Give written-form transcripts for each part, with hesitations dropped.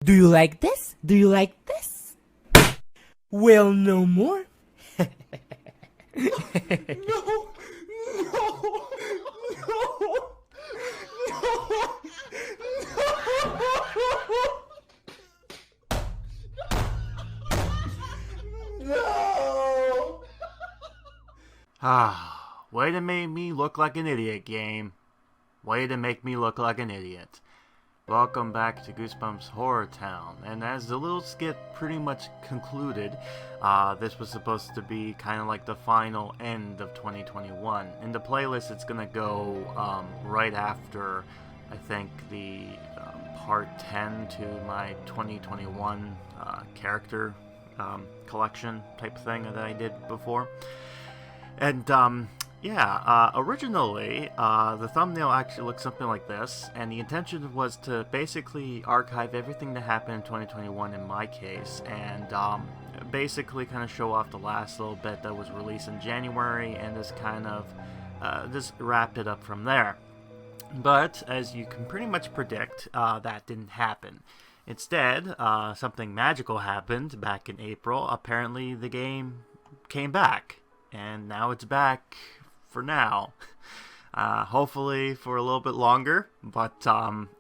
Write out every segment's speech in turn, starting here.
Do you like this? Do you like this? Well, no more. No! No! No! Ah, way to make me look like an idiot, game. Way to make me look like an idiot. Welcome back to Goosebumps HorrorTown, and as the little skit pretty much concluded, this was supposed to be kind of like the final end of 2021. In the playlist, it's gonna go right after, I think, the part 10 to my 2021 character collection type thing that I did before. And originally, the thumbnail actually looked something like this, and the intention was to basically archive everything that happened in 2021 in my case, and basically kind of show off the last little bit that was released in January, and just kind of just wrapped it up from there. But, as you can pretty much predict, that didn't happen. Instead, something magical happened back in April. Apparently, the game came back, and now it's back for now. Hopefully for a little bit longer, but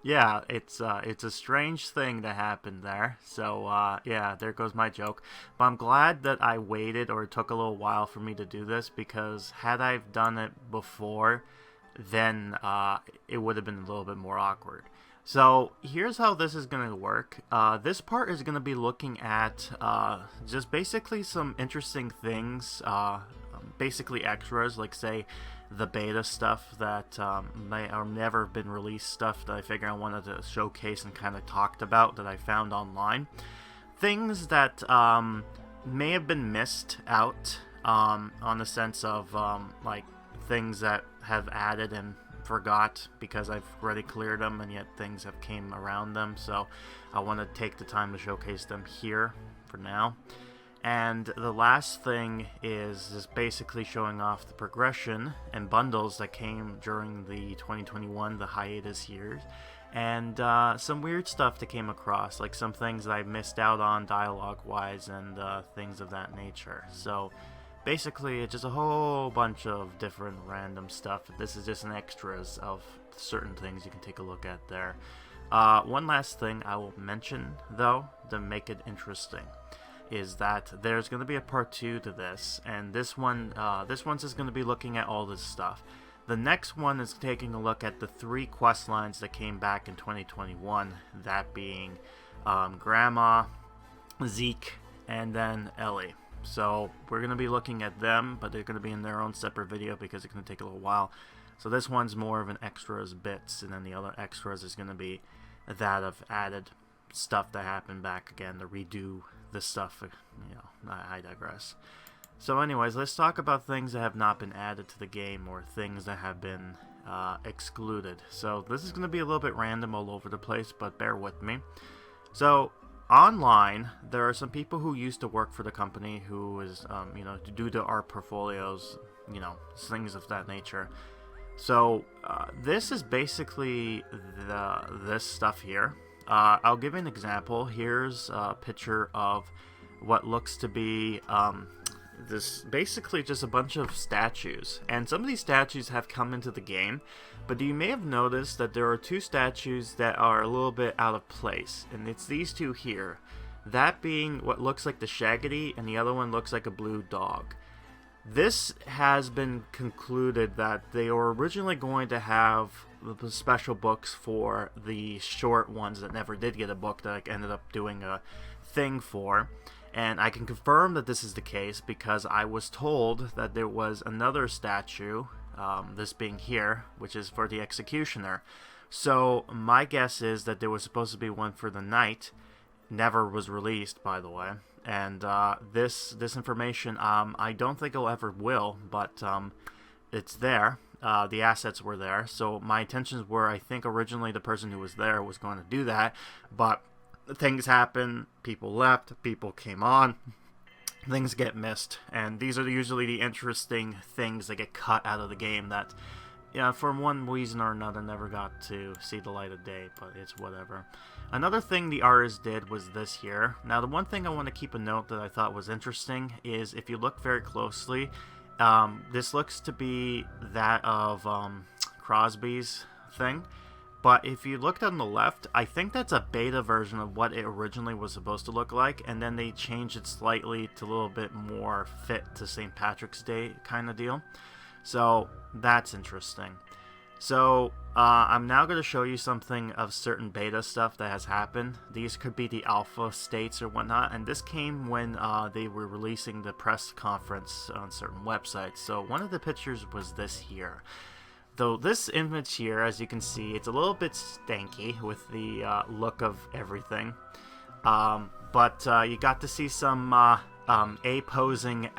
yeah, it's a strange thing that happened there. So yeah, there goes my joke. But I'm glad that I waited, or it took a little while for me to do this, because had I done it before, then it would have been a little bit more awkward. So here's how this is going to work. This part is going to be looking at just basically some interesting things, basically extras, like say the beta stuff that may or never been released stuff that I figured I wanted to showcase and kind of talked about that I found online. Things that may have been missed out on the sense of like things that have added and forgot because I've already cleared them, and yet things have came around them, so I want to take the time to showcase them here for now. And the last thing is just basically showing off the progression and bundles that came during the 2021, the hiatus years, and some weird stuff that came across, like some things that I missed out on dialogue-wise and things of that nature. So basically, it's just a whole bunch of different random stuff. This is just an extras of certain things you can take a look at there. One last thing I will mention, though, to make it interesting, is that there's going to be a part 2 to this, and this one's just going to be looking at all this stuff. The next one is taking a look at the 3 quest lines that came back in 2021, that being Grandma, Zeke, and then Ellie. So we're going to be looking at them, but they're going to be in their own separate video because it's going to take a little while. So this one's more of an extras bits, and then the other extras is going to be that of added stuff that happened back again, to redo this stuff. You know, I digress. So anyways, let's talk about things that have not been added to the game, or things that have been excluded. So this is going to be a little bit random all over the place, but bear with me. So online, there are some people who used to work for the company who is, you know, due to our portfolios, you know, things of that nature. So this is basically this stuff here. I'll give you an example. Here's a picture of what looks to be this basically just a bunch of statues, and some of these statues have come into the game, but you may have noticed that there are 2 statues that are a little bit out of place, and it's these 2 here, that being what looks like the Shaggy, and the other one looks like a blue dog. This has been concluded that they were originally going to have the special books for the short ones that never did get a book, that I ended up doing a thing for. And I can confirm that this is the case because I was told that there was another statue, this being here, which is for the Executioner. So my guess is that there was supposed to be one for the Knight. Never was released, by the way. And this information, I don't think it ever will, but it's there. The assets were there. So my intentions were, I think originally the person who was there was going to do that, but things happen, people left, people came on, things get missed, and these are usually the interesting things that get cut out of the game that yeah, for one reason or another, never got to see the light of day, but it's whatever. Another thing the artist did was this here. Now, the one thing I want to keep a note that I thought was interesting is if you look very closely, this looks to be that of Crosby's thing. But if you looked on the left, I think that's a beta version of what it originally was supposed to look like, and then they changed it slightly to a little bit more fit to St. Patrick's Day kind of deal. So that's interesting. So I'm now going to show you something of certain beta stuff that has happened. These could be the alpha states or whatnot, and this came when they were releasing the press conference on certain websites. So one of the pictures was this here. Though this image here, as you can see, it's a little bit stanky with the look of everything. But you got to see some A-posing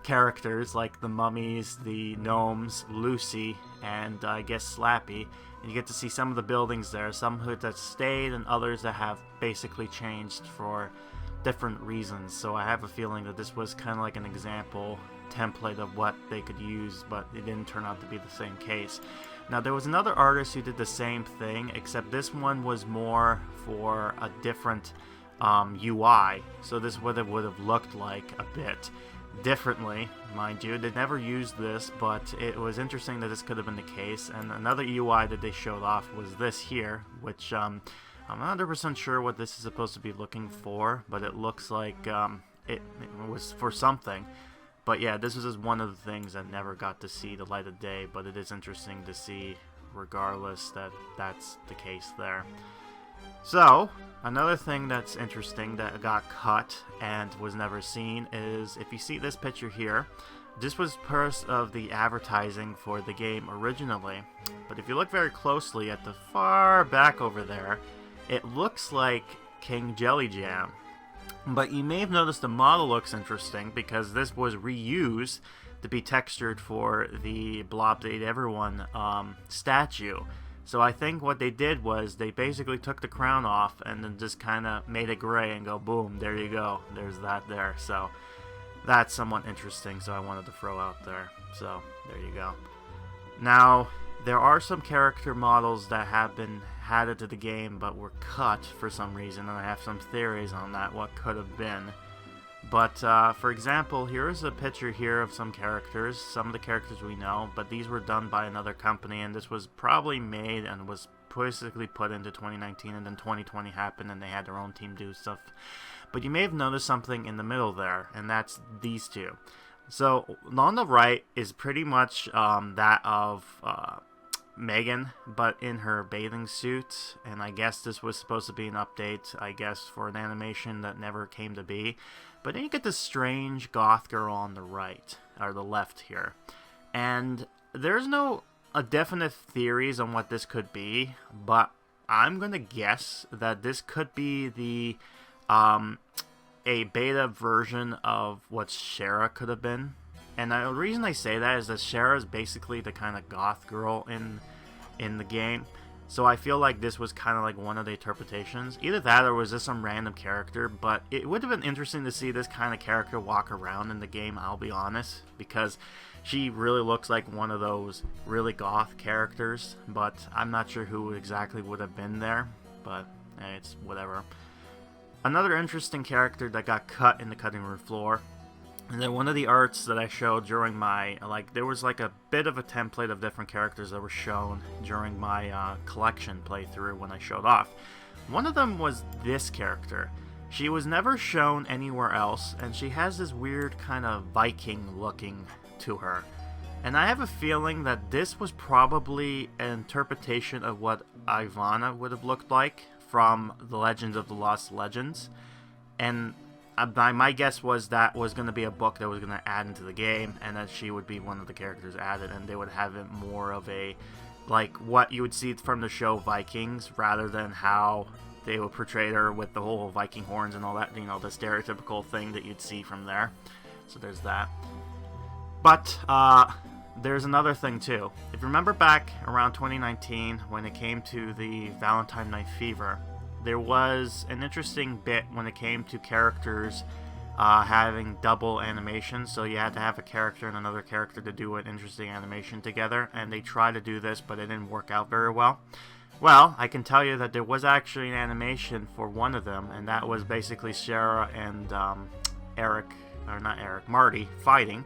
characters like the mummies, the gnomes, Lucy, and I guess Slappy. And you get to see some of the buildings there, some that stayed and others that have basically changed for different reasons. So I have a feeling that this was kind of like an example template of what they could use, but it didn't turn out to be the same case. Now, there was another artist who did the same thing, except this one was more for a different UI, so this would have looked like a bit differently, mind you. They never used this, but it was interesting that this could have been the case. And another UI that they showed off was this here, which I'm not 100% sure what this is supposed to be looking for, but it looks like it was for something. But yeah, this was just one of the things that never got to see the light of day, but it is interesting to see regardless that that's the case there. So, another thing that's interesting that got cut and was never seen is, if you see this picture here, this was part of the advertising for the game originally. But if you look very closely at the far back over there, it looks like King Jelly Jam. But you may have noticed the model looks interesting because this was reused to be textured for the Blob Date Everyone statue. So I think what they did was they basically took the crown off and then just kind of made it gray and go boom, there you go, there's that there. So that's somewhat interesting, so I wanted to throw out there. So there you go. Now, there are some character models that have been added to the game but were cut for some reason, and I have some theories on that, what could have been. But for example, here's a picture here of some characters, some of the characters we know, but these were done by another company, and this was probably made and was basically put into 2019, and then 2020 happened and they had their own team do stuff. But you may have noticed something in the middle there, and that's these two. So on the right is pretty much that of Megan, but in her bathing suit, and I guess this was supposed to be an update, I guess, for an animation that never came to be. But then you get this strange goth girl on the right, or the left here, and there's no definite theories on what this could be, but I'm gonna guess that this could be the a beta version of what Shara could have been. And the reason I say that is that Shara is basically the kind of goth girl in the game. So I feel like this was kind of like one of the interpretations. Either that or was this some random character, but it would have been interesting to see this kind of character walk around in the game, I'll be honest, because she really looks like one of those really goth characters, but I'm not sure who exactly would have been there, but it's whatever. Another interesting character that got cut in the cutting room floor, and then one of the arts that I showed during my, there was like a bit of a template of different characters that were shown during my collection playthrough when I showed off. One of them was this character. She was never shown anywhere else, and she has this weird kind of Viking looking to her. And I have a feeling that this was probably an interpretation of what Ivana would have looked like from the Legends of the Lost Legends. And my guess was that was going to be a book that was going to add into the game, and that she would be one of the characters added, and they would have it more of a, like, what you would see from the show Vikings, rather than how they would portray her with the whole Viking horns and all that, you know, the stereotypical thing that you'd see from there. So there's that. But, there's another thing, too. If you remember back around 2019, when it came to the Valentine Night Fever, there was an interesting bit when it came to characters having double animation, so you had to have a character and another character to do an interesting animation together, and they tried to do this, but it didn't work out very well. Well, I can tell you that there was actually an animation for one of them, and that was basically Sarah and Marty fighting,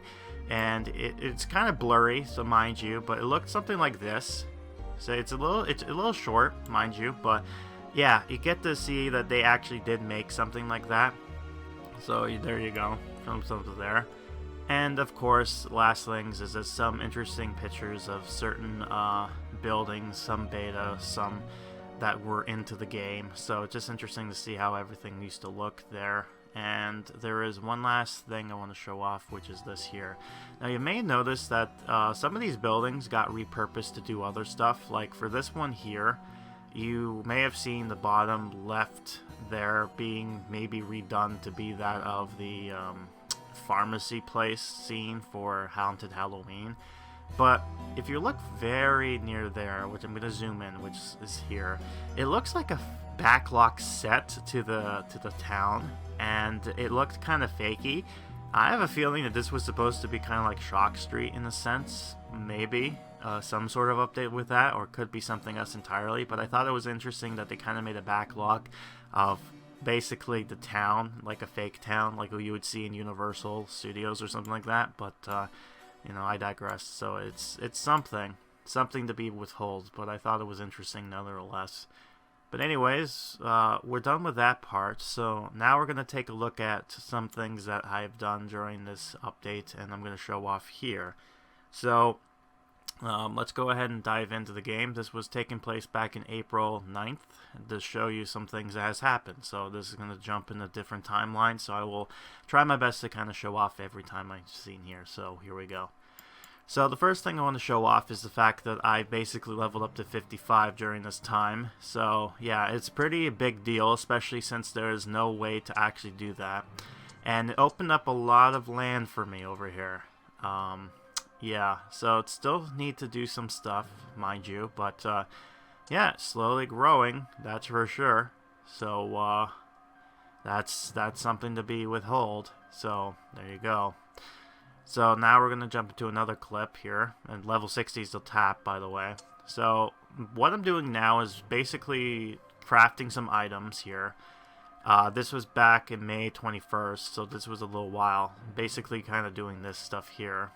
and it's kind of blurry, so mind you, but it looked something like this. So it's a little short, mind you, but yeah, you get to see that they actually did make something like that. So there you go, something there. And of course, last things is just some interesting pictures of certain buildings, some beta, some that were into the game. So it's just interesting to see how everything used to look there. And there is one last thing I want to show off, which is this here. Now you may notice that some of these buildings got repurposed to do other stuff. Like for this one here, you may have seen the bottom left there being maybe redone to be that of the pharmacy place scene for Haunted Halloween. But if you look very near there, which I'm going to zoom in, which is here, it looks like a backlot set to the town, and it looked kind of fakey. I have a feeling that this was supposed to be kind of like Shock Street in a sense, maybe. Some sort of update with that, or it could be something else entirely, but I thought it was interesting that they kind of made a backlog of basically the town, like a fake town, like what you would see in Universal Studios or something like that, but you know, I digress. So it's something to be withheld, but I thought it was interesting nevertheless. But anyways, we're done with that part, so now we're going to take a look at some things that I've done during this update, and I'm going to show off here. So let's go ahead and dive into the game. This was taking place back in April 9th to show you some things that has happened. So this is going to jump in a different timeline, so I will try my best to kind of show off every time I've seen here. So here we go. So the first thing I want to show off is the fact that I basically leveled up to 55 during this time. So yeah, it's pretty big deal, especially since there is no way to actually do that. And it opened up a lot of land for me over here. Yeah, so it still need to do some stuff, mind you, but yeah, slowly growing, that's for sure. So that's something to be withheld. So there you go. So now we're gonna jump into another clip here, and level 60 is the tap, by the way. So what I'm doing now is basically crafting some items here. This was back in May 21st, so this was a little while. Basically kind of doing this stuff here.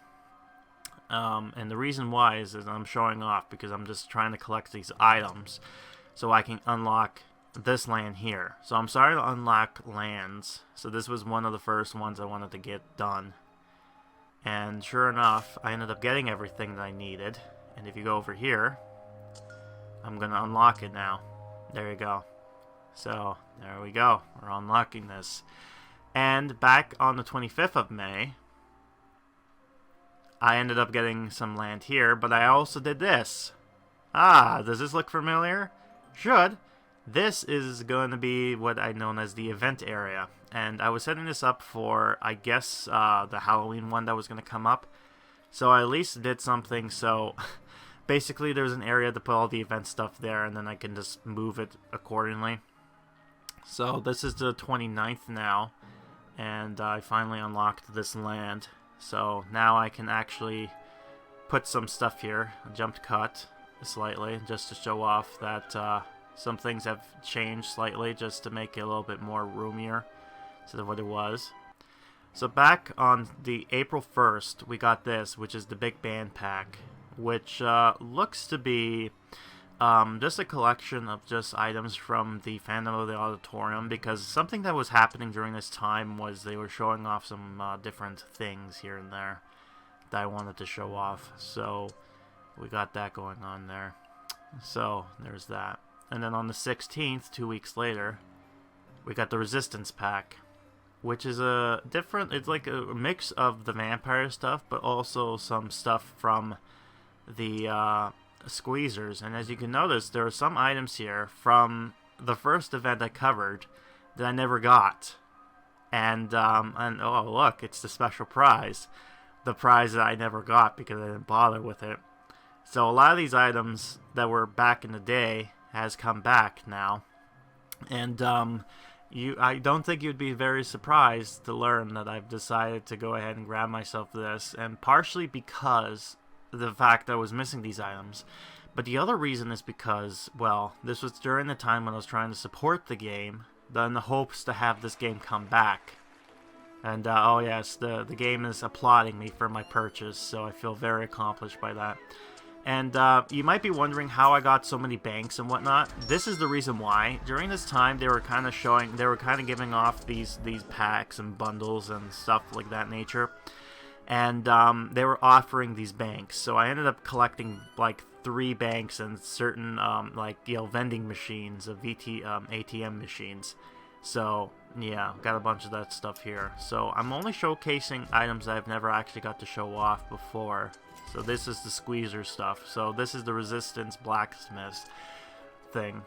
And the reason why is I'm showing off because I'm just trying to collect these items so I can unlock this land here. So I'm starting to unlock lands. So this was one of the first ones I wanted to get done. And sure enough, I ended up getting everything that I needed. And if you go over here, I'm going to unlock it now. There you go. So there we go. We're unlocking this. And back on the 25th of May, I ended up getting some land here, but I also did this. Ah, does this look familiar? Should. This is going to be what I know as the event area. And I was setting this up for, I guess, the Halloween one that was going to come up. So I at least did something. So basically there's an area to put all the event stuff there, and then I can just move it accordingly. So this is the 29th now, and I finally unlocked this land. So now I can actually put some stuff here, jumped cut slightly, just to show off that some things have changed slightly, just to make it a little bit more roomier instead of what it was. So back on the April 1st, we got this, which is the Big Band Pack, which looks to be just a collection of just items from the Phantom of the Auditorium, because something that was happening during this time was they were showing off some different things here and there that I wanted to show off. So we got that going on there. So there's that. And then on the 16th, 2 weeks later, we got the Resistance Pack, which is a different, it's like a mix of the vampire stuff, but also some stuff from the Squeezers. And as you can notice, there are some items here from the first event I covered that I never got. And oh look, it's the special prize. The prize that I never got because I didn't bother with it. So a lot of these items that were back in the day has come back now. And I don't think you'd be very surprised to learn that I've decided to go ahead and grab myself this, and partially because of the fact that I was missing these items, but the other reason is because, well, this was during the time when I was trying to support the game, in the hopes to have this game come back. And, oh yes, the game is applauding me for my purchase, so I feel very accomplished by that. And you might be wondering how I got so many banks and whatnot. This is the reason why. During this time, they were kind of giving off these packs and bundles and stuff like that nature. And they were offering these banks. So I ended up collecting like 3 banks and certain vending machines of ATM machines. So yeah, got a bunch of that stuff here. So I'm only showcasing items that I've never actually got to show off before. So this is the squeezer stuff. So this is the resistance blacksmith thing.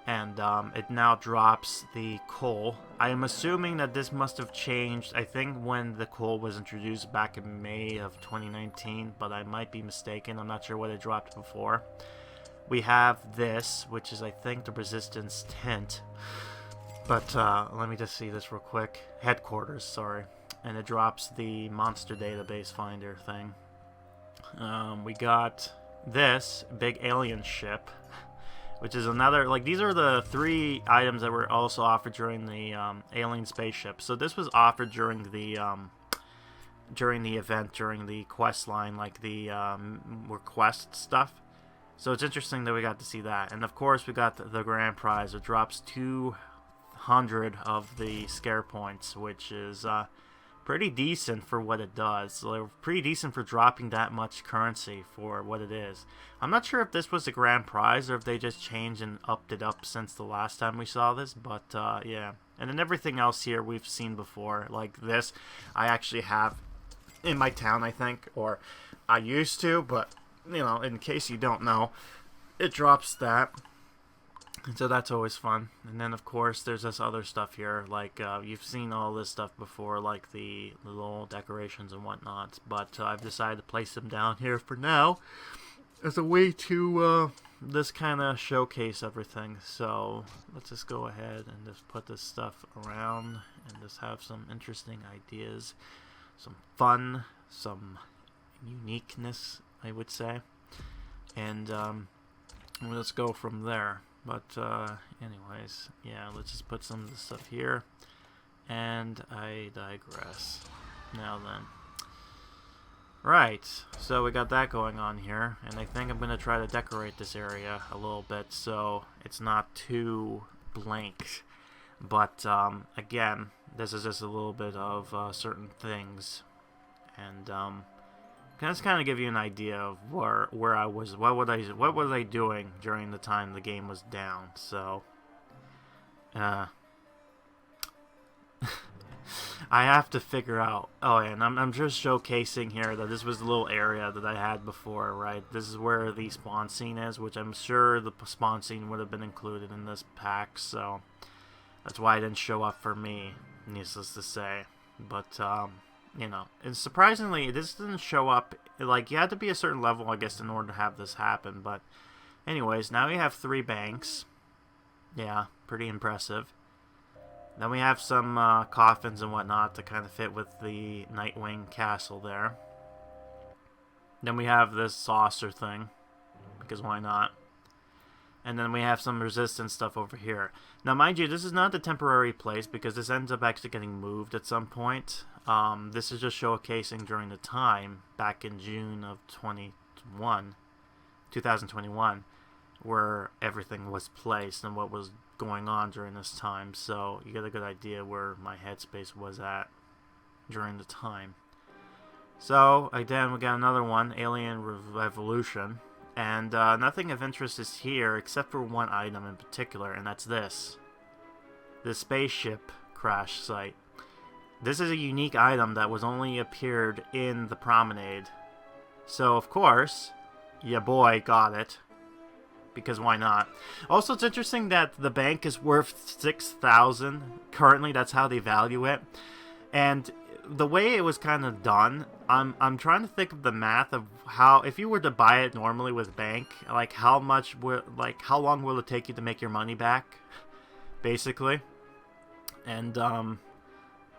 And it now drops the coal. I am assuming that this must have changed, I think, when the coal was introduced back in May of 2019, but I might be mistaken. I'm not sure what it dropped before. We have this, which is, I think, the resistance tint. But let me just see this real quick. Headquarters, sorry. And it drops the monster database finder thing. We got this big alien ship, which is another, like, these are the 3 items that were also offered during the alien spaceship. So this was offered during the event, during the quest line, like the request stuff. So it's interesting that we got to see that. And of course we got the grand prize. It drops 200 of the scare points, which is pretty decent for what it does. So they're pretty decent for dropping that much currency for what it is. I'm not sure if this was the grand prize or if they just changed and upped it up since the last time we saw this, but yeah. And then everything else here we've seen before, like this I actually have in my town, I think, or I used to, but you know, in case you don't know, it drops that. And so that's always fun. And then of course there's this other stuff here, like you've seen all this stuff before, like the little decorations and whatnot, but I've decided to place them down here for now as a way to this kind of showcase everything. So let's just go ahead and just put this stuff around and just have some interesting ideas, some fun, some uniqueness, I would say, and let's go from there. But anyways, yeah, let's just put some of this stuff here, and I digress. Now then, right, so we got that going on here, and I think I'm going to try to decorate this area a little bit so it's not too blank. But again, this is just a little bit of certain things, and just kind of give you an idea of where I was, what was I doing during the time the game was down. So I have to figure out. Oh, yeah, and I'm just showcasing here that this was the little area that I had before, right? This is where the spawn scene is, which I'm sure the spawn scene would have been included in this pack. So that's why it didn't show up for me, needless to say. But you know, and surprisingly, this didn't show up. Like, you had to be a certain level, I guess, in order to have this happen. But anyways, now we have 3 banks. Yeah, pretty impressive. Then we have some coffins and whatnot to kind of fit with the Nightwing castle there. Then we have this saucer thing, because why not? And then we have some resistance stuff over here. Now, mind you, this is not the temporary place, because this ends up actually getting moved at some point. This is just showcasing during the time back in June of 2021, where everything was placed and what was going on during this time. So you get a good idea where my headspace was at during the time. So again, we got another one, Alien Revolution, and nothing of interest is here except for one item in particular, and that's this. The spaceship crash site. This is a unique item that was only appeared in the promenade. So, of course, ya boy got it. Because why not? Also, it's interesting that the bank is worth 6,000. Currently, that's how they value it. And the way it was kind of done, I'm trying to think of the math of how, if you were to buy it normally with bank, like how long will it take you to make your money back? Basically. And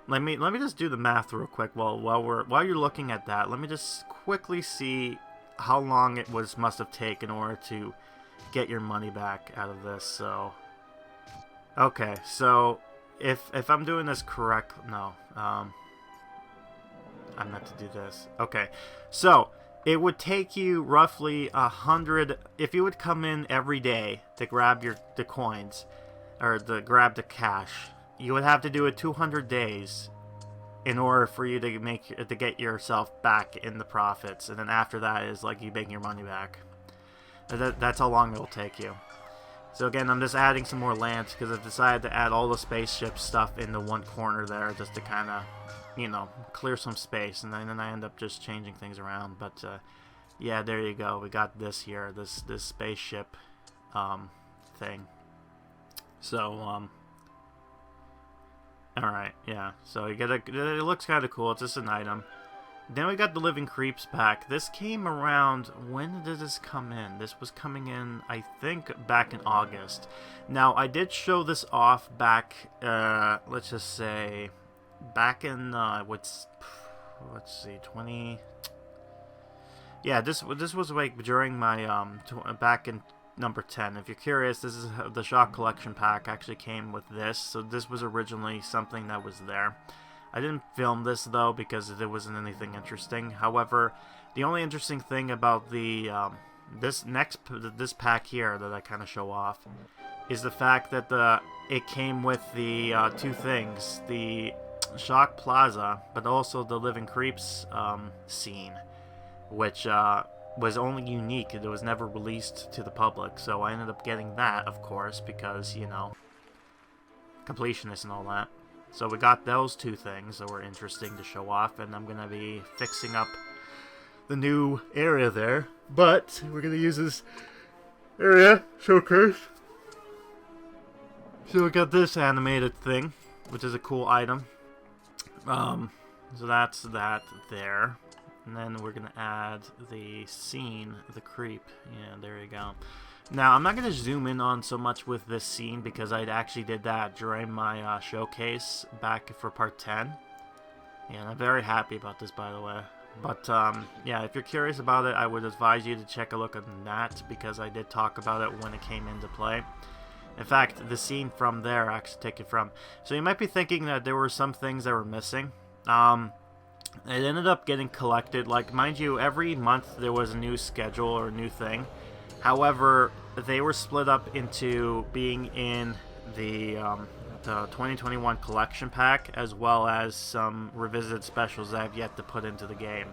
let me just do the math real quick while you're looking at that. Let me just quickly see how long it must have taken in order to get your money back out of this. So okay, so if I'm doing this correct, no, I meant to do this. Okay, so it would take you roughly 100 if you would come in every day to grab the coins or grab the cash. You would have to do it 200 days in order for you to get yourself back in the profits, and then after that is like you making your money back. That's how long it'll take you. So again, I'm just adding some more lands because I've decided to add all the spaceship stuff in the one corner there just to kind of, you know, clear some space, and then I end up just changing things around. But yeah, there you go. We got this here, this spaceship thing. So all right, yeah. So you get it looks kind of cool. It's just an item. Then we got the Living Creeps pack. This came around, when did this come in? This was coming in, I think, back in August. Now, I did show this off back, let's just say, back in, let's see, 20... Yeah, this was like during my, back in number 10. If you're curious, this is the Shock Collection pack actually came with this. So this was originally something that was there. I didn't film this though because there wasn't anything interesting. However, the only interesting thing about the this pack here that I kind of show off is the fact that it came with the two things, the Shock Plaza, but also the Living Creeps scene, which was only unique. It was never released to the public, so I ended up getting that, of course, because, you know, completionist and all that. So we got those two things that were interesting to show off, and I'm going to be fixing up the new area there. But we're going to use this area showcase. So we got this animated thing, which is a cool item. So that's that there. And then we're going to add the scene, the creep. Yeah, there you go. Now, I'm not going to zoom in on so much with this scene because I actually did that during my showcase back for part 10. Yeah, and I'm very happy about this, by the way. But, yeah, if you're curious about it, I would advise you to check a look at that because I did talk about it when it came into play. In fact, the scene from there I actually take it from. So you might be thinking that there were some things that were missing. It ended up getting collected. Like, mind you, every month there was a new schedule or a new thing. However, they were split up into being in the 2021 collection pack, as well as some revisited specials that I've yet to put into the game.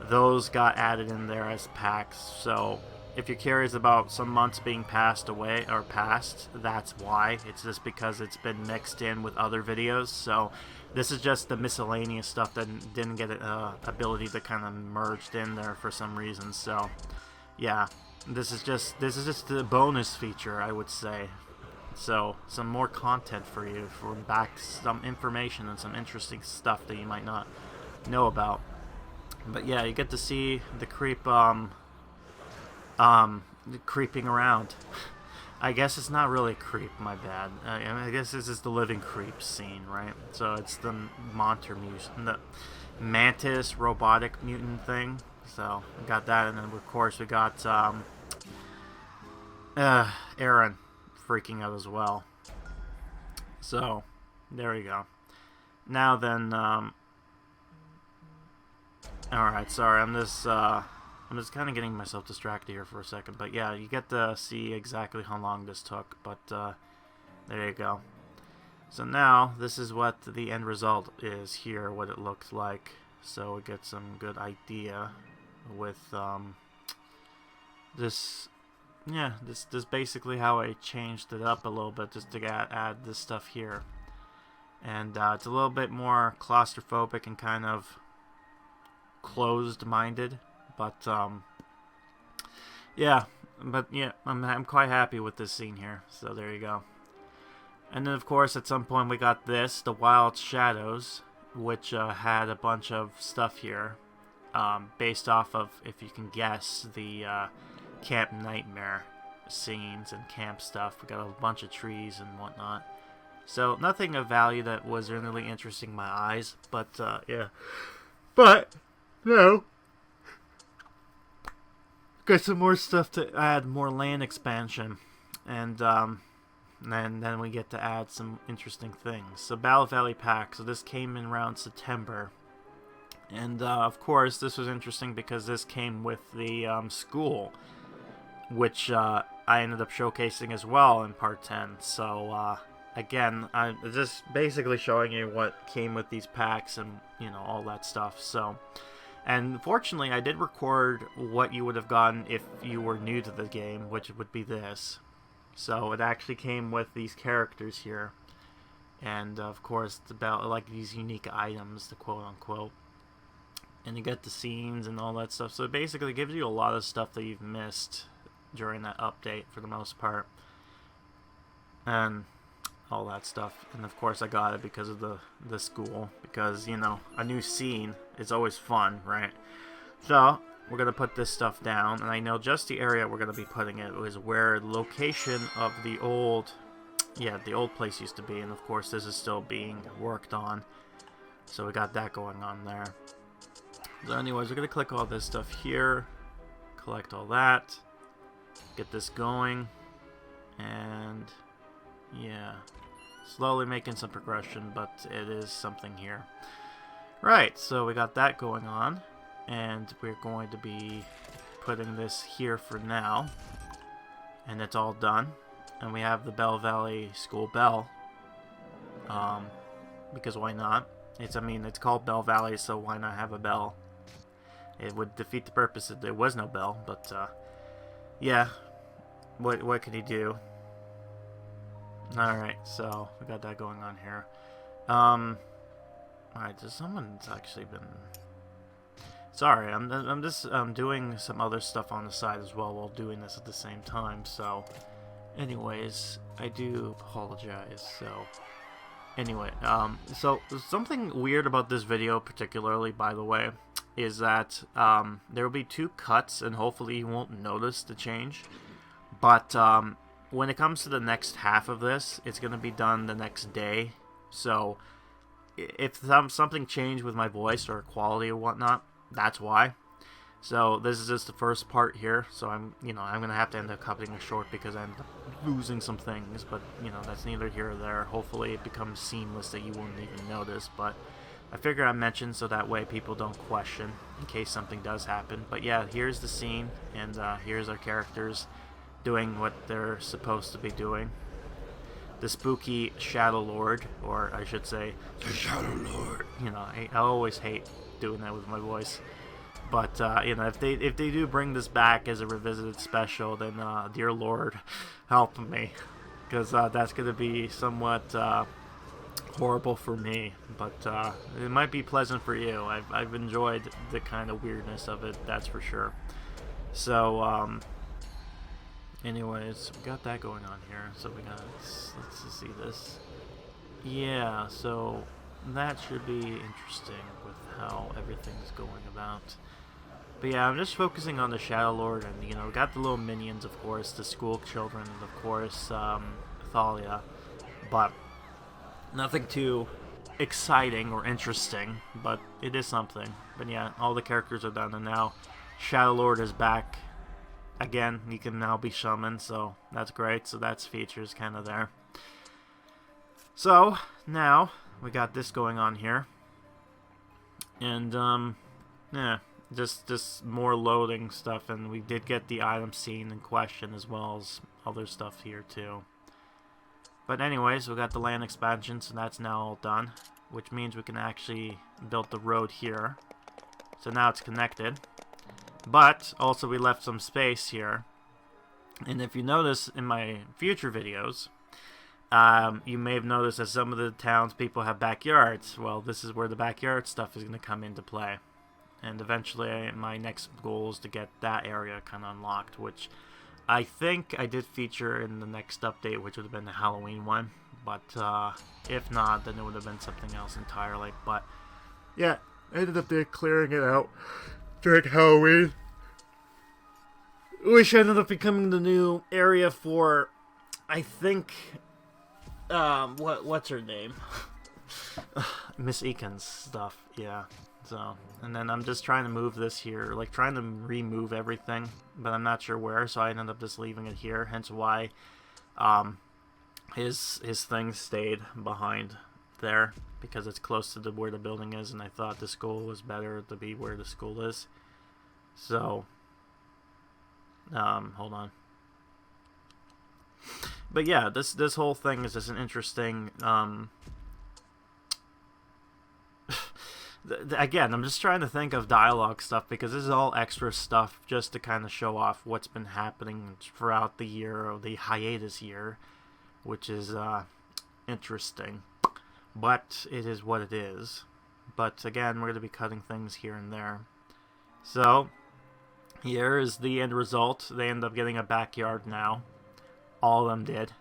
Those got added in there as packs. So if you're curious about some months being passed away or passed, that's why. It's just because it's been mixed in with other videos. So this is just the miscellaneous stuff that didn't get an ability to kind of merged in there for some reason. So yeah. This is just the bonus feature, I would say. So, some more content for you, for back some information and some interesting stuff that you might not know about. But yeah, you get to see the creep creeping around. I guess it's not really a creep, my bad. I guess this is the Living Creep scene, right? So it's the the Mantis robotic mutant thing. So we got that, and then of course we got Aaron freaking out as well. So there we go. Now then, all right. Sorry, I'm just kind of getting myself distracted here for a second. But yeah, you get to see exactly how long this took. But there you go. So now this is what the end result is here. What it looks like. So we get some good idea with this basically how I changed it up a little bit just to add this stuff here, and it's a little bit more claustrophobic and kind of closed-minded, but yeah, I'm quite happy with this scene here. So there you go. And then of course at some point we got this, the Wild Shadows, which had a bunch of stuff here. Based off of, if you can guess, the Camp Nightmare scenes and camp stuff. We got a bunch of trees and whatnot. So nothing of value that was really interesting my eyes, but yeah. But no, got some more stuff to add, more land expansion, and then we get to add some interesting things. So Battle Valley Pack. So this came in around September, and of course this was interesting because this came with the school, which I ended up showcasing as well in part 10. So again, I'm just basically showing you what came with these packs and, you know, all that stuff. So, and fortunately, I did record what you would have gotten if you were new to the game, which would be this. So it actually came with these characters here, and of course, it's about like these unique items, the quote unquote. And you get the scenes and all that stuff. So it basically gives you a lot of stuff that you've missed during that update for the most part, and all that stuff. And of course I got it because of the school, because, you know, a new scene is always fun, right? So we're gonna put this stuff down, and I know just the area we're gonna be putting it is where the location of the old place used to be, and of course this is still being worked on, so we got that going on there. So anyways, we're gonna click all this stuff here, collect all that, get this going, and yeah, slowly making some progression, but it is something here. Right, so we got that going on, and we're going to be putting this here for now, and it's all done. And we have the Bell Valley School bell, because why not? It's called Bell Valley, so why not have a bell? It would defeat the purpose if there was no bell, but yeah, what can you do? Alright, so we got that going on here. Alright, so someone's actually been... Sorry, I'm just doing some other stuff on the side as well while doing this at the same time, so... Anyways, I do apologize, so... Anyway, so something weird about this video particularly, by the way, is that there will be 2 cuts, and hopefully you won't notice the change. But when it comes to the next half of this, it's going to be done the next day. So if something changed with my voice or quality or whatnot, that's why. So this is just the first part here. So I'm going to have to end up cutting it short because I'm losing some things. But, that's neither here or there. Hopefully it becomes seamless that you won't even notice. But I figure I mentioned so that way people don't question in case something does happen. But yeah, here's the scene, and here's our characters doing what they're supposed to be doing. The spooky Shadow Lord, or I should say, the Shadow Lord. I always hate doing that with my voice. But if they do bring this back as a revisited special, then dear Lord, help me, because that's gonna be somewhat horrible for me. But it might be pleasant for you. I've enjoyed the kind of weirdness of it, that's for sure. So anyways, we got that going on here. So let's see this. Yeah, so that should be interesting with how everything's going about. But yeah, I'm just focusing on the Shadow Lord, and we got the little minions, of course, the school children, and of course Thalia, but nothing too exciting or interesting, but it is something. But yeah, all the characters are done, and now Shadow Lord is back again. He can now be summoned, so that's great. So that's features kind of there. So now we got this going on here, and yeah, just more loading stuff, and we did get the item scene in question as well as other stuff here too. But anyways, we got the land expansion, so that's now all done, which means we can actually build the road here. So now it's connected. But also we left some space here, and if you notice in my future videos, you may have noticed that some of the townspeople have backyards. Well, this is where the backyard stuff is going to come into play, and eventually my next goal is to get that area kind of unlocked, which I think I did feature in the next update, which would have been the Halloween one. But if not, then it would have been something else entirely. But yeah, I ended up there clearing it out during Halloween, which ended up becoming the new area for, I think, what's her name? Miss Eakin's stuff, yeah. So, and then I'm just trying to move this here, like trying to remove everything, but I'm not sure where, so I ended up just leaving it here, hence why his thing stayed behind there, because it's close to where the building is, and I thought the school was better to be where the school is. So, hold on. But yeah, this whole thing is just an interesting, again, I'm just trying to think of dialogue stuff, because this is all extra stuff just to kind of show off what's been happening throughout the year, or the hiatus year, which is interesting. But it is what it is. But again, we're going to be cutting things here and there. So, here is the end result. They end up getting a backyard now. All of them did.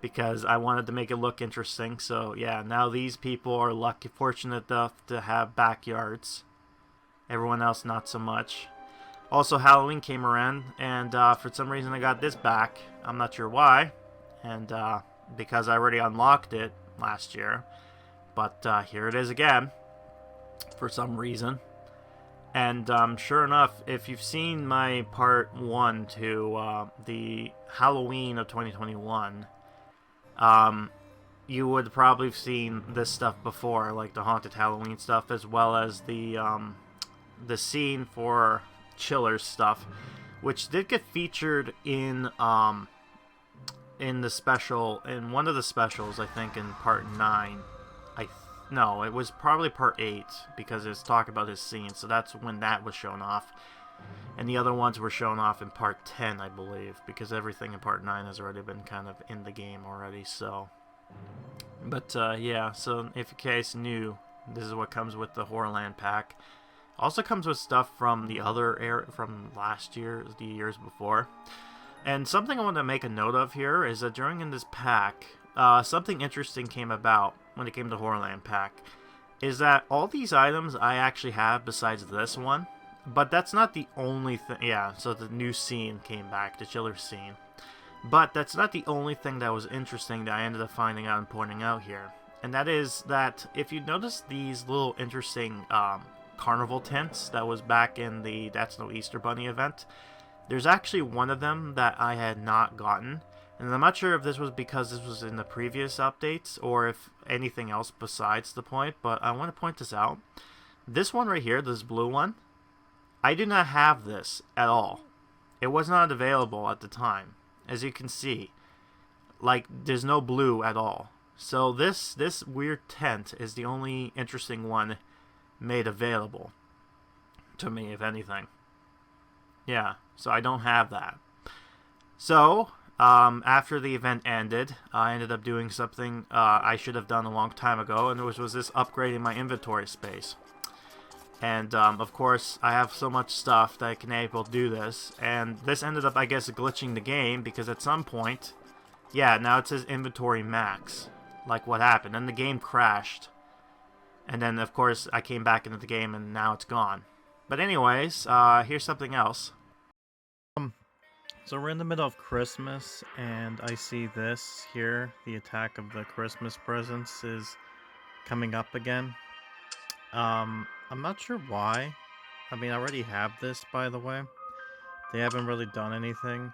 Because I wanted to make it look interesting. So yeah, now these people are fortunate enough to have backyards. Everyone else not so much. Also, Halloween came around, and for some reason I got this back. I'm not sure why. And because I already unlocked it last year. But here it is again. For some reason. And sure enough, if you've seen my part 1 to the Halloween of 2021, you would probably have seen this stuff before, like the haunted Halloween stuff, as well as the scene for Chiller's stuff, which did get featured in the special, in one of the specials, I think in part 9. No, it was probably part 8, because it's talking about his scene, so that's when that was shown off. And the other ones were shown off in part 10, I believe, because everything in part 9 has already been kind of in the game already, so. But, yeah, so if in case new, this is what comes with the Horrorland pack. Also comes with stuff from the other from last year, the years before. And something I want to make a note of here is that during in this pack, something interesting came about when it came to Horrorland pack, is that all these items I actually have besides this one, but that's not the only thing. Yeah, so the new scene came back, the Chiller scene. But that's not the only thing that was interesting that I ended up finding out and pointing out here. And that is that if you notice these little interesting carnival tents that was back in the That's No Easter Bunny event, there's actually one of them that I had not gotten. And I'm not sure if this was because this was in the previous updates or if anything else besides the point, but I want to point this out. This one right here, this blue one, I do not have this at all. It was not available at the time. As you can see, like, there's no blue at all. So this weird tent is the only interesting one made available to me, if anything. Yeah, so I don't have that. So, after the event ended, I ended up doing something I should have done a long time ago, and which was this upgrading my inventory space. And, of course, I have so much stuff that I can able to do this, and this ended up, I guess, glitching the game, because at some point, yeah, now it says inventory max, like what happened, and the game crashed. And then, of course, I came back into the game, and now it's gone. But anyways, here's something else. So we're in the middle of Christmas, and I see this here. The attack of the Christmas presents is coming up again. I'm not sure why. I mean, I already have this, by the way. They haven't really done anything.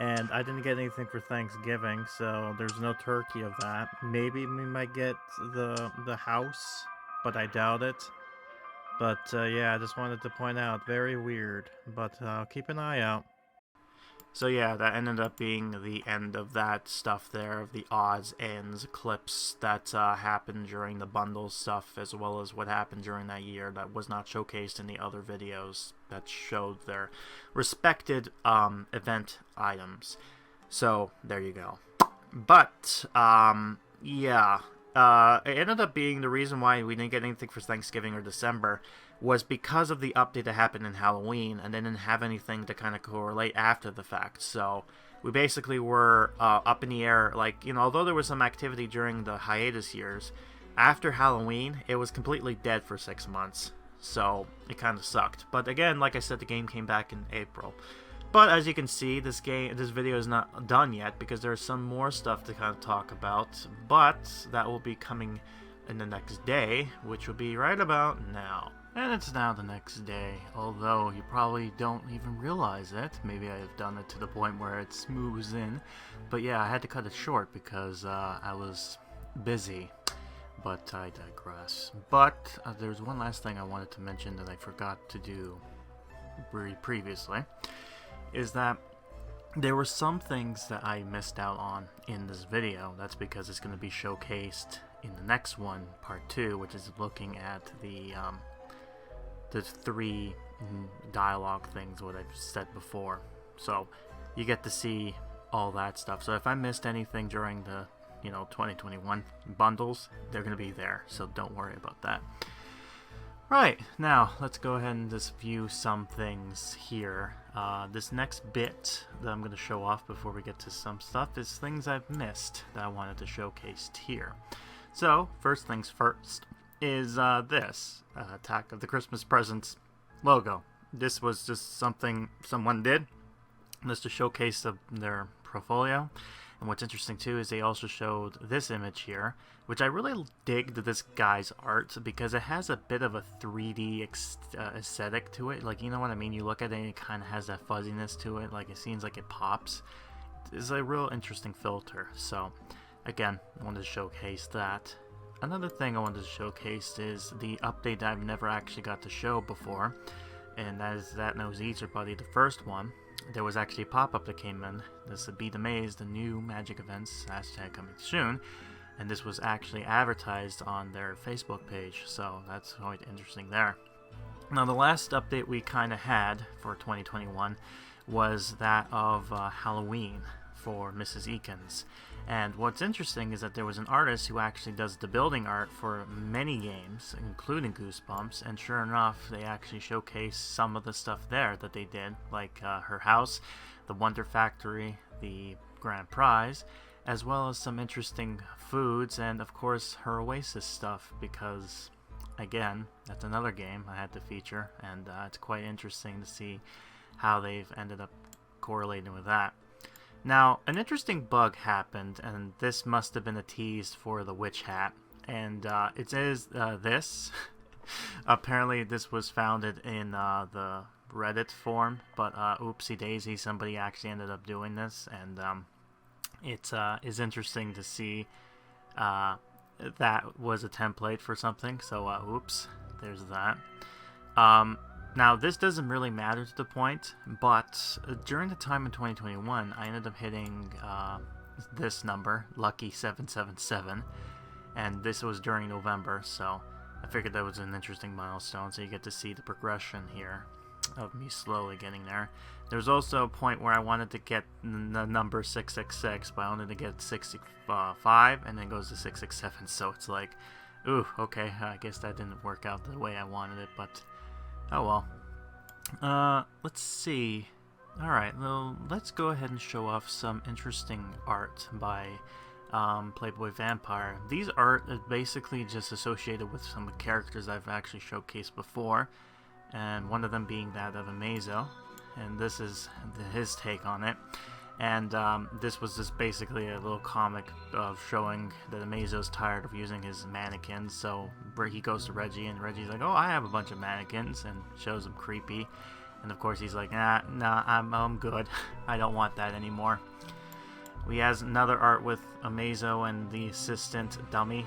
And I didn't get anything for Thanksgiving, so there's no turkey of that. Maybe we might get the house, but I doubt it. But, yeah, I just wanted to point out, very weird. But keep an eye out. So yeah, that ended up being the end of that stuff there, of the odds, ends, clips that happened during the bundle stuff, as well as what happened during that year that was not showcased in the other videos that showed their respected event items. So, there you go. But, yeah, it ended up being the reason why we didn't get anything for Thanksgiving or December was because of the update that happened in Halloween, and they didn't have anything to kind of correlate after the fact. So we basically were up in the air, like, you know, although there was some activity during the hiatus years, after Halloween, it was completely dead for 6 months. So it kind of sucked. But again, like I said, the game came back in April. But as you can see, this video is not done yet because there's some more stuff to kind of talk about. But that will be coming in the next day, which will be right about now. And it's now the next day, although you probably don't even realize it. Maybe I have done it to the point where it moves in. But yeah, I had to cut it short because I was busy. But I digress. But there's one last thing I wanted to mention that I forgot to do previously. Is that there were some things that I missed out on in this video. That's because it's going to be showcased in the next one, part 2, which is looking at the 3 dialogue things, what I've said before. So you get to see all that stuff. So if I missed anything during the 2021 bundles, they're going to be there. So don't worry about that. Right, now let's go ahead and just view some things here. This next bit that I'm going to show off before we get to some stuff is things I've missed that I wanted to showcase here. So, first things first is this Attack of the Christmas Presents logo. This was just something someone did just to showcase their portfolio. And what's interesting too is they also showed this image here, which I really dig this guy's art because it has a bit of a 3D aesthetic to it. Like, you know what I mean? You look at it and it kind of has that fuzziness to it. Like, it seems like it pops. It's a real interesting filter. So, again, I wanted to showcase that. Another thing I wanted to showcase is the update that I've never actually got to show before. And that is That Knows Eats, or probably the first one. There was actually a pop-up that came in. This would be the Maze, the new magic events, hashtag coming soon. And this was actually advertised on their Facebook page, so that's quite interesting there. Now, the last update we kind of had for 2021 was that of Halloween for Mrs. Eakins. And what's interesting is that there was an artist who actually does the building art for many games, including Goosebumps, and sure enough, they actually showcased some of the stuff there that they did, like her house, the Wonder Factory, the Grand Prize, as well as some interesting foods, and of course her Oasis stuff, because, again, that's another game I had to feature, and it's quite interesting to see how they've ended up correlating with that. Now, an interesting bug happened, and this must have been a tease for the witch hat, and it says this. Apparently this was founded in the Reddit forum, but oopsie daisy, somebody actually ended up doing this, and it is interesting to see that was a template for something, so oops, there's that. Now, this doesn't really matter to the point, but during the time in 2021, I ended up hitting this number, Lucky 777, and this was during November, so I figured that was an interesting milestone, so you get to see the progression here of me slowly getting there. There's also a point where I wanted to get the number 666, but I wanted to get 65, and then it goes to 667, so it's like, ooh, okay, I guess that didn't work out the way I wanted it, but oh well. Let's see. Alright, well, let's go ahead and show off some interesting art by Playboy Vampire. These art is basically just associated with some characters I've actually showcased before, and one of them being that of Amazo, and this is his take on it. And this was just basically a little comic of showing that Amazo's tired of using his mannequins, so where he goes to Reggie, and Reggie's like, oh, I have a bunch of mannequins, and shows him creepy, and of course he's like, nah, I'm good, I don't want that anymore. We have another art with Amazo and the assistant dummy,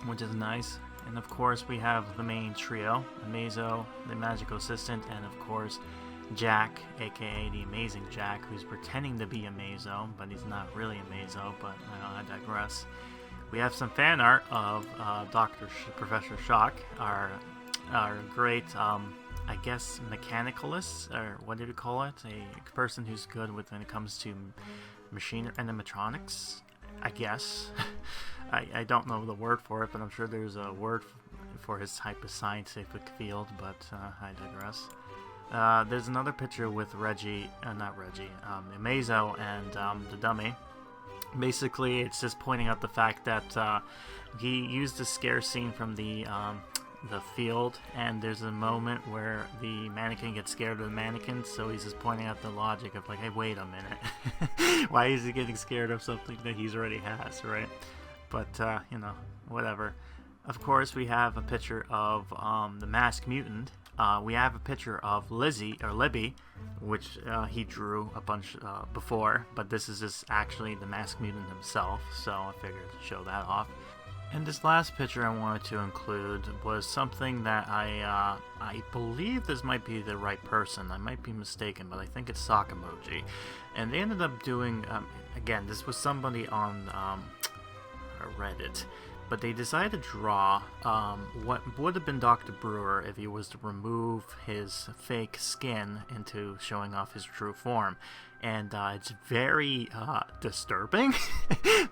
which is nice, and of course we have the main trio, Amazo, the magical assistant, and of course Jack, aka the Amazing Jack, who's pretending to be Amazo, but he's not really Amazo, but I digress. We have some fan art of Professor Shock, our great, I guess, mechanicalist, or what did you call it? A person who's good with when it comes to machine animatronics, I guess. I don't know the word for it, but I'm sure there's a word for his type of scientific field, but I digress. There's another picture with Amazo and the dummy. Basically, it's just pointing out the fact that he used the scare scene from the the field, and there's a moment where the mannequin gets scared of the mannequin, so he's just pointing out the logic of like, hey, wait a minute. Why is he getting scared of something that he's already has, right? But, whatever. Of course, we have a picture of the masked mutant. We have a picture of Libby, which he drew a bunch before, but this is just actually the masked mutant himself, so I figured to show that off. And this last picture I wanted to include was something that I believe this might be the right person. I might be mistaken, but I think it's Sock Emoji. And they ended up doing, again, this was somebody on Reddit, but they decided to draw what would have been Dr. Brewer if he was to remove his fake skin into showing off his true form. And it's very disturbing,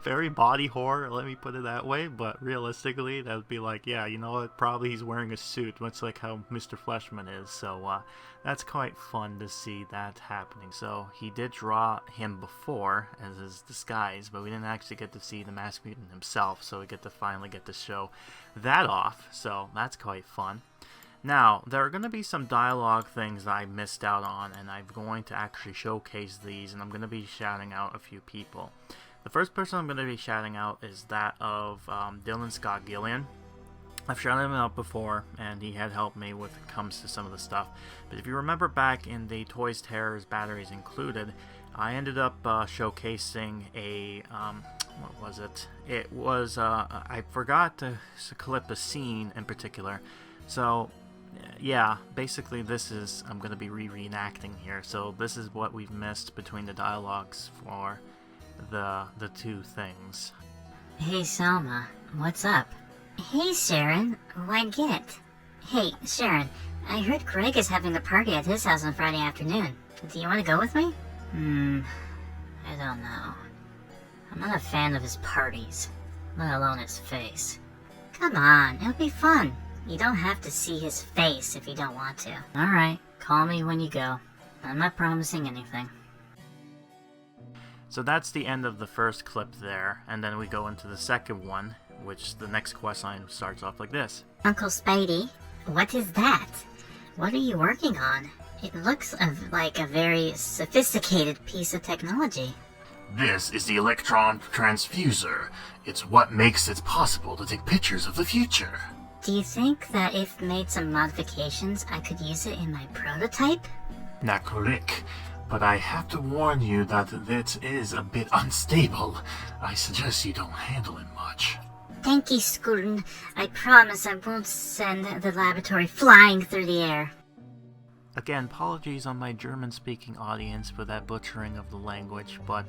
very body horror, let me put it that way, but realistically, that would be like, yeah, you know what, probably he's wearing a suit, much like how Mr. Fleshman is, so that's quite fun to see that happening. So he did draw him before as his disguise, but we didn't actually get to see the masked mutant himself, so we finally get to show that off, so that's quite fun. Now, there are going to be some dialogue things that I missed out on, and I'm going to actually showcase these, and I'm going to be shouting out a few people. The first person I'm going to be shouting out is that of Dylan Scott Gillian. I've shouted him out before, and he had helped me when it comes to some of the stuff. But if you remember back in the Toys Terrors Batteries Included, I ended up showcasing a, what was it? It was, I forgot to clip a scene in particular. So, yeah, basically I'm going to be reenacting here. So this is what we've missed between the dialogues for the two things. Hey Selma, what's up? Hey Sharon, why get? Hey Sharon, I heard Greg is having a party at his house on Friday afternoon. Do you want to go with me? I don't know. I'm not a fan of his parties, let alone his face. Come on, it'll be fun. You don't have to see his face if you don't want to. Alright, call me when you go. I'm not promising anything. So that's the end of the first clip there, and then we go into the second one, which the next questline starts off like this. Uncle Spidey, what is that? What are you working on? It looks like a very sophisticated piece of technology. This is the electron transfuser. It's what makes it possible to take pictures of the future. Do you think that if made some modifications, I could use it in my prototype? Not correct, but I have to warn you that it is a bit unstable. I suggest you don't handle it much. Thank you, Scootin. I promise I won't send the laboratory flying through the air. Again, apologies on my German-speaking audience for that butchering of the language, but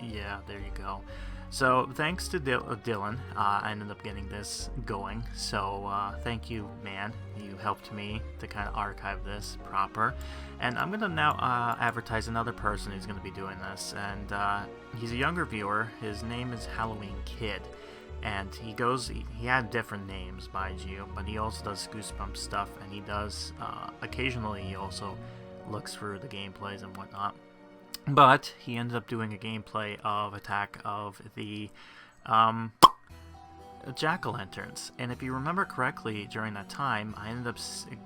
yeah, there you go. So, thanks to Dylan, I ended up getting this going, so thank you, man. You helped me to kind of archive this proper. And I'm going to now advertise another person who's going to be doing this, and he's a younger viewer. His name is Halloween Kid, and he had different names, mind you, but he also does Goosebumps stuff, and he does, occasionally he also looks through the gameplays and whatnot. But he ended up doing a gameplay of Attack of the Jack-o'-lanterns, and if you remember correctly, during that time, I ended up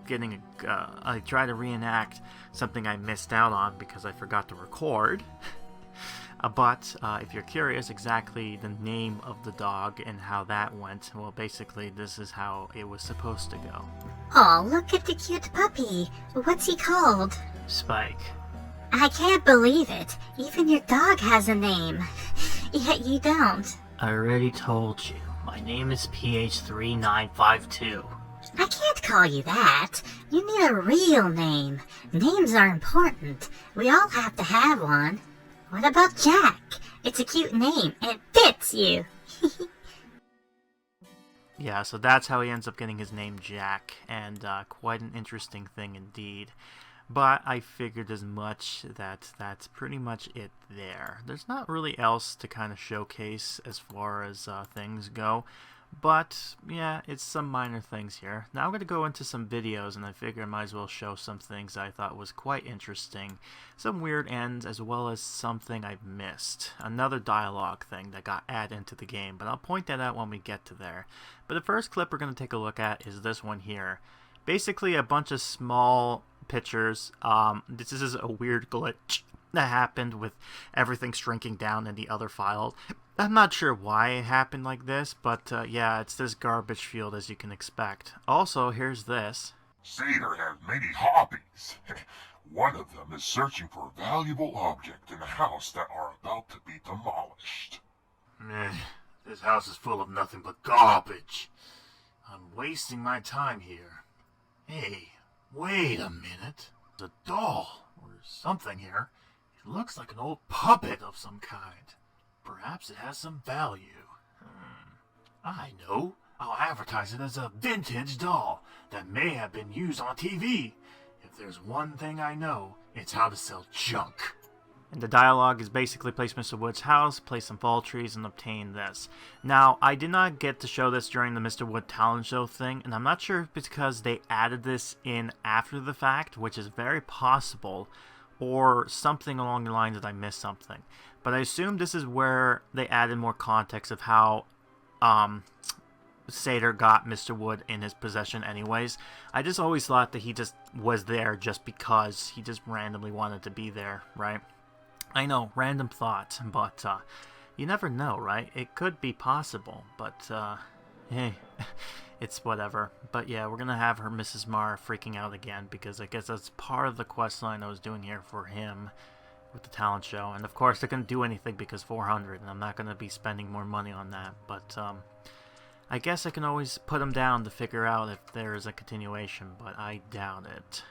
getting I tried to reenact something I missed out on because I forgot to record. But if you're curious exactly the name of the dog and how that went, well, basically this is how it was supposed to go. Oh, look at the cute puppy. What's he called? Spike. I can't believe it. Even your dog has a name. Yet you don't. I already told you. My name is Pt.1. I can't call you that. You need a real name. Names are important. We all have to have one. What about Jack? It's a cute name, and it fits you. Yeah, so that's how he ends up getting his name Jack, and quite an interesting thing indeed. But I figured as much that that's pretty much it there. There's not really else to kind of showcase as far as things go. But, yeah, it's some minor things here. Now I'm going to go into some videos, and I figure I might as well show some things I thought was quite interesting. Some weird ends, as well as something I've missed. Another dialogue thing that got added into the game, but I'll point that out when we get to there. But the first clip we're going to take a look at is this one here. Basically a bunch of small pictures. This is a weird glitch that happened with everything shrinking down in the other file. I'm not sure why it happened like this, but yeah, it's this garbage field as you can expect. Also, here's this. Satyr has many hobbies. One of them is searching for a valuable object in a house that are about to be demolished. This house is full of nothing but garbage. I'm wasting my time here. Hey, wait a minute. There's a doll or something here. It looks like an old puppet of some kind. Perhaps it has some value. I know. I'll advertise it as a vintage doll that may have been used on TV. If there's one thing I know, it's how to sell junk. And the dialogue is basically place Mr. Wood's house, place some fall trees, and obtain this. Now, I did not get to show this during the Mr. Wood talent show thing, and I'm not sure if it's because they added this in after the fact, which is very possible, or something along the lines that I missed something. But I assume this is where they added more context of how Satyr got Mr. Wood in his possession anyways. I just always thought that he just was there just because he just randomly wanted to be there, right? I know, random thought, but you never know, right? It could be possible, but hey, it's whatever. But yeah, we're gonna have her Mrs. Marr freaking out again, because I guess that's part of the quest line I was doing here for him with the talent show. And of course, they couldn't do anything because 400, and I'm not gonna be spending more money on that. But I guess I can always put them down to figure out if there is a continuation, but I doubt it.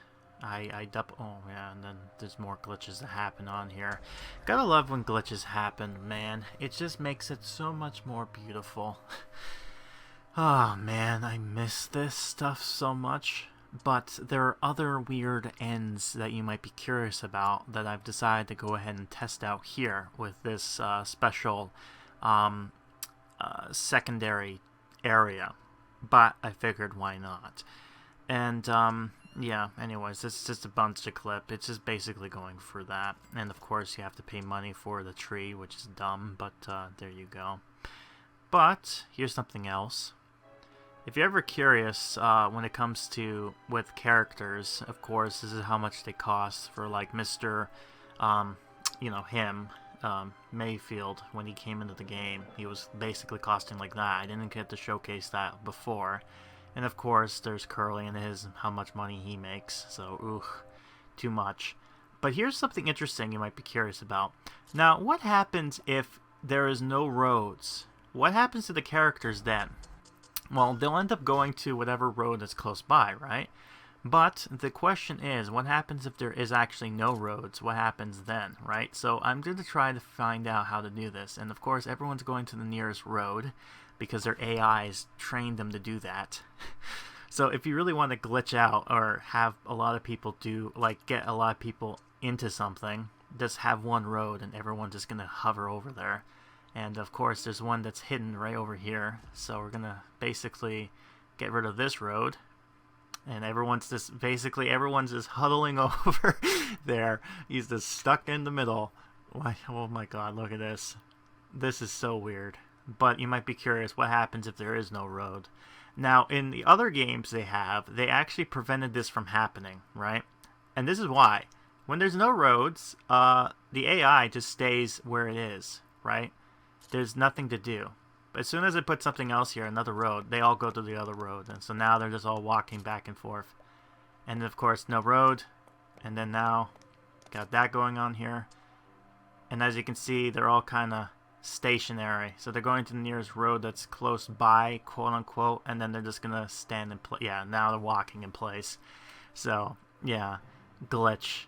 Oh yeah, and then there's more glitches that happen on here. Gotta love when glitches happen, man. It just makes it so much more beautiful. Oh man, I miss this stuff so much. But there are other weird ends that you might be curious about that I've decided to go ahead and test out here with this special secondary area. But I figured, why not? And yeah, anyways, it's just a bunch of clip. It's just basically going for that. And of course, you have to pay money for the tree, which is dumb, but there you go. But here's something else. If you're ever curious when it comes to with characters, of course, this is how much they cost for like Mr. You know, him, Mayfield, when he came into the game. He was basically costing like that. I didn't get to showcase that before. And of course, there's Curly and how much money he makes. So, too much. But here's something interesting you might be curious about. Now, what happens if there is no roads? What happens to the characters then? Well, they'll end up going to whatever road that's close by, right? But the question is, what happens if there is actually no roads? What happens then, right? So I'm going to try to find out how to do this. And of course, everyone's going to the nearest road, because their AIs trained them to do that. So if you really want to glitch out or have a lot of people do, like get a lot of people into something, just have one road and everyone's just going to hover over there. And of course there's one that's hidden right over here. So we're going to basically get rid of this road. And everyone's just huddling over there. He's just stuck in the middle. Oh my god, look at this. This is so weird. But you might be curious, what happens if there is no road? Now, in the other games they actually prevented this from happening, right? And this is why. When there's no roads, the AI just stays where it is, right? There's nothing to do. But as soon as I put something else here, another road, they all go to the other road. And so now they're just all walking back and forth. And of course, no road. And then now, got that going on here. And as you can see, they're all kind of stationary. So they're going to the nearest road that's close by, quote unquote, and then they're just gonna stand in place. Yeah, now they're walking in place. So yeah, glitch.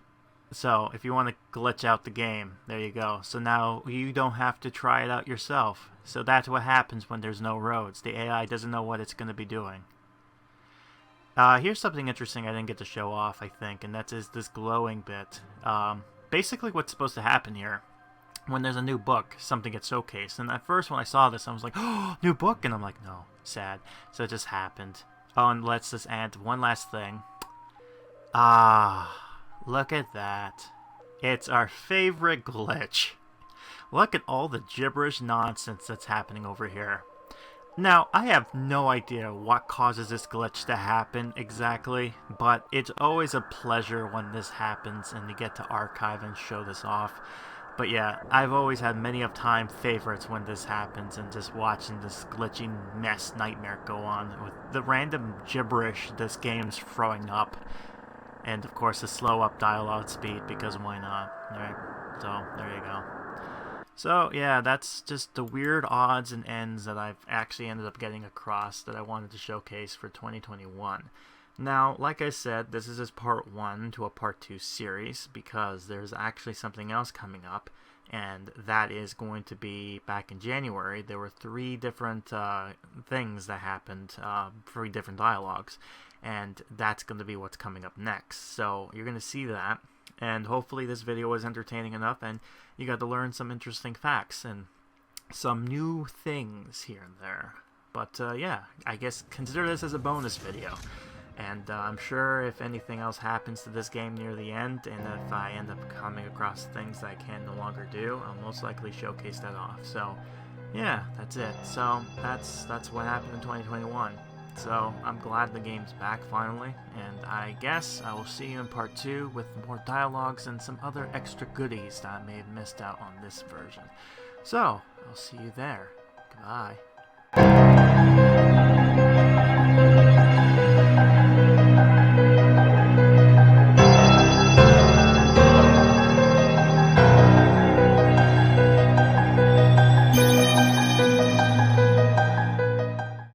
So if you want to glitch out the game, there you go. So now you don't have to try it out yourself. So that's what happens when there's no roads. The AI doesn't know what it's going to be doing. Here's something interesting I didn't get to show off, I think, and that is this glowing bit. Basically what's supposed to happen here, when there's a new book, something gets showcased. And at first when I saw this, I was like, oh, new book? And I'm like, no, sad. So it just happened. Oh, and let's just add one last thing. Ah, look at that. It's our favorite glitch. Look at all the gibberish nonsense that's happening over here. Now, I have no idea what causes this glitch to happen exactly, but it's always a pleasure when this happens and you get to archive and show this off. But yeah, I've always had many of time favorites when this happens, and just watching this glitching mess nightmare go on with the random gibberish this game's throwing up. And of course the slow up dialogue speed, because why not, right? So, there you go. So yeah, that's just the weird odds and ends that I've actually ended up getting across that I wanted to showcase for 2021. Now, like I said, this is just part 1 to a part 2 series, because there's actually something else coming up, and that is going to be back in January. There were 3 different things that happened, 3 different dialogues, and that's going to be what's coming up next. So you're going to see that, and hopefully this video was entertaining enough, and you got to learn some interesting facts and some new things here and there. But yeah, I guess consider this as a bonus video. And I'm sure if anything else happens to this game near the end, and if I end up coming across things that I can no longer do, I'll most likely showcase that off. So, yeah, that's it. So, that's what happened in 2021. So, I'm glad the game's back finally, and I guess I will see you in part 2 with more dialogues and some other extra goodies that I may have missed out on this version. So, I'll see you there. Goodbye.